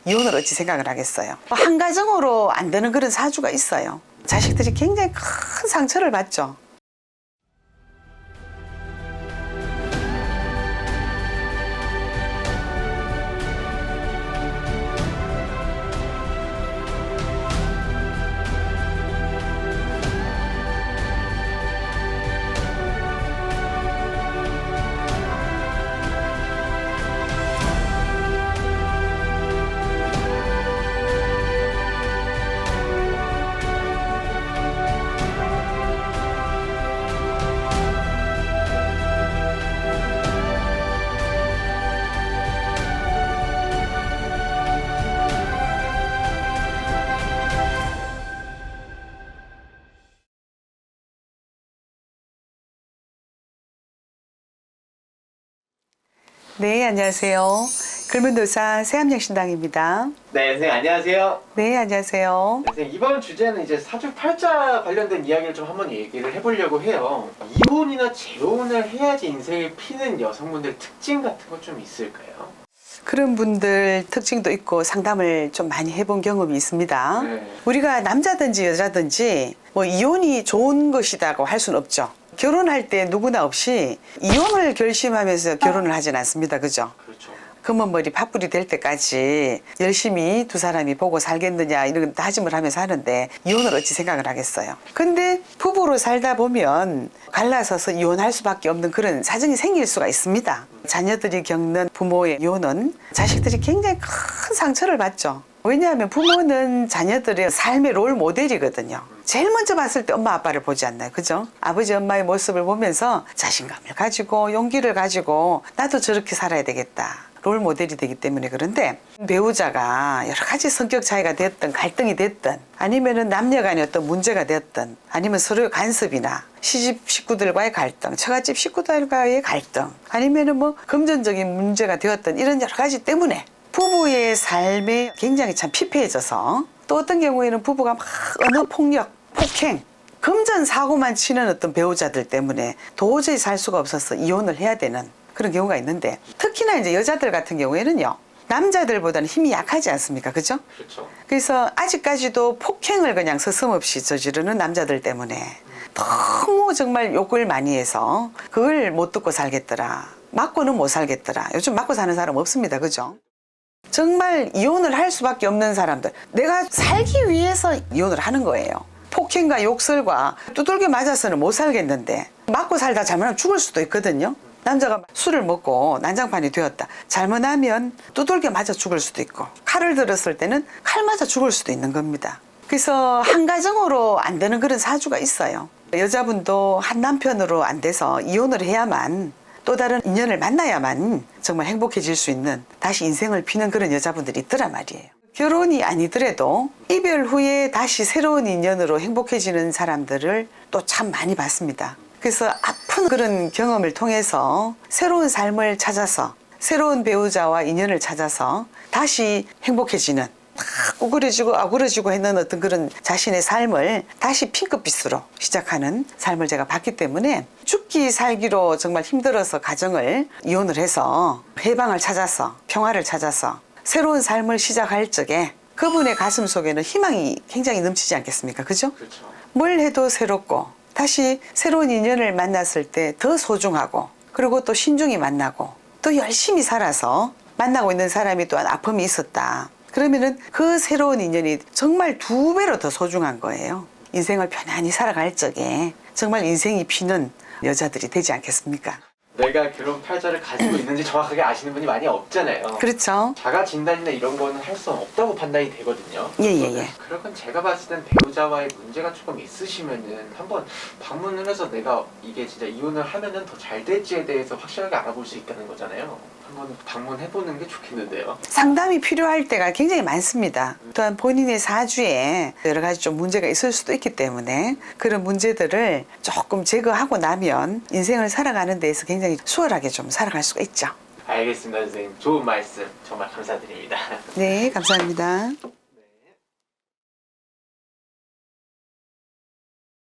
이혼을 어찌 생각을 하겠어요. 한 가정으로 안 되는 그런 사주가 있어요. 자식들이 굉장히 큰 상처를 받죠. 네, 안녕하세요. 글문도사 새암양신당입니다. 네, 선생님 안녕하세요. 네, 안녕하세요. 네, 선생님 이번 주제는 이제 사주팔자 관련된 이야기를 좀 한번 얘기를 해보려고 해요. 이혼이나 재혼을 해야지 인생을 피는 여성분들 특징 같은 거 좀 있을까요? 그런 분들 특징도 있고 상담을 좀 많이 해본 경험이 있습니다. 네. 우리가 남자든지 여자든지 뭐 이혼이 좋은 것이라고 할 수는 없죠. 결혼할 때 누구나 없이 이혼을 결심하면서 결혼을 하진 않습니다. 그죠? 그렇죠. 검은 머리 팥불이 될 때까지 열심히 두 사람이 보고 살겠느냐 이런 다짐을 하면서 하는데 이혼을 어찌 생각을 하겠어요. 근데 부부로 살다 보면 갈라서서 이혼할 수밖에 없는 그런 사정이 생길 수가 있습니다. 자녀들이 겪는 부모의 이혼은 자식들이 굉장히 큰 상처를 받죠. 왜냐하면 부모는 자녀들의 삶의 롤 모델이거든요. 제일 먼저 봤을 때 엄마 아빠를 보지 않나요? 그죠? 아버지 엄마의 모습을 보면서 자신감을 가지고 용기를 가지고 나도 저렇게 살아야 되겠다. 롤 모델이 되기 때문에. 그런데 배우자가 여러 가지 성격 차이가 됐든 갈등이 됐든 아니면은 남녀 간의 어떤 문제가 됐든 아니면 서로의 간섭이나 시집 식구들과의 갈등, 처갓집 식구들과의 갈등 아니면은 뭐 금전적인 문제가 되었든 이런 여러 가지 때문에 부부의 삶에 굉장히 참 피폐해져서 또 어떤 경우에는 부부가 막 언어 폭력, 폭행, 금전 사고만 치는 어떤 배우자들 때문에 도저히 살 수가 없어서 이혼을 해야 되는 그런 경우가 있는데 특히나 이제 여자들 같은 경우에는요. 남자들보다는 힘이 약하지 않습니까? 그죠? 그렇죠. 그래서 아직까지도 폭행을 그냥 서슴없이 저지르는 남자들 때문에 너무 정말 욕을 많이 해서 그걸 못 듣고 살겠더라. 맞고는 못 살겠더라. 요즘 맞고 사는 사람 없습니다. 그죠? 정말 이혼을 할 수밖에 없는 사람들. 내가 살기 위해서 이혼을 하는 거예요. 폭행과 욕설과 두들겨 맞아서는 못 살겠는데 맞고 살다 잘못하면 죽을 수도 있거든요. 남자가 술을 먹고 난장판이 되었다. 잘못하면 두들겨 맞아 죽을 수도 있고 칼을 들었을 때는 칼 맞아 죽을 수도 있는 겁니다. 그래서 한 가정으로 안 되는 그런 사주가 있어요. 여자분도 한 남편으로 안 돼서 이혼을 해야만 또 다른 인연을 만나야만 정말 행복해질 수 있는 다시 인생을 피는 그런 여자분들이 있더라 말이에요. 결혼이 아니더라도 이별 후에 다시 새로운 인연으로 행복해지는 사람들을 또 참 많이 봤습니다. 그래서 아픈 그런 경험을 통해서 새로운 삶을 찾아서 새로운 배우자와 인연을 찾아서 다시 행복해지는 구부러지고 아구러지고 했는 어떤 그런 자신의 삶을 다시 핑크빛으로 시작하는 삶을 제가 봤기 때문에 죽기 살기로 정말 힘들어서 가정을 이혼을 해서 해방을 찾아서 평화를 찾아서 새로운 삶을 시작할 적에 그분의 가슴 속에는 희망이 굉장히 넘치지 않겠습니까? 그죠? 그렇죠. 뭘 해도 새롭고 다시 새로운 인연을 만났을 때 더 소중하고 그리고 또 신중히 만나고 또 열심히 살아서 만나고 있는 사람이 또한 아픔이 있었다. 그러면은 그 새로운 인연이 정말 2배로 더 소중한 거예요. 인생을 편안히 살아갈 적에 정말 인생이 피는 여자들이 되지 않겠습니까? 내가 결혼 팔자를 가지고 있는지 정확하게 아시는 분이 많이 없잖아요. 그렇죠. 자가 진단이나 이런 거는 할 수 없다고 판단이 되거든요. 예. 그러면 제가 봤을 땐 배우자와의 문제가 조금 있으시면은 한번 방문을 해서 내가 이게 진짜 이혼을 하면은 더 잘 될지에 대해서 확실하게 알아볼 수 있다는 거잖아요. 한번 방문해보는 게 좋겠는데요. 상담이 필요할 때가 굉장히 많습니다. 또한 본인의 사주에 여러 가지 좀 문제가 있을 수도 있기 때문에 그런 문제들을 조금 제거하고 나면 인생을 살아가는 데에서 굉장히 수월하게 좀 살아갈 수가 있죠. 알겠습니다, 선생님. 좋은 말씀 정말 감사드립니다. 네, 감사합니다.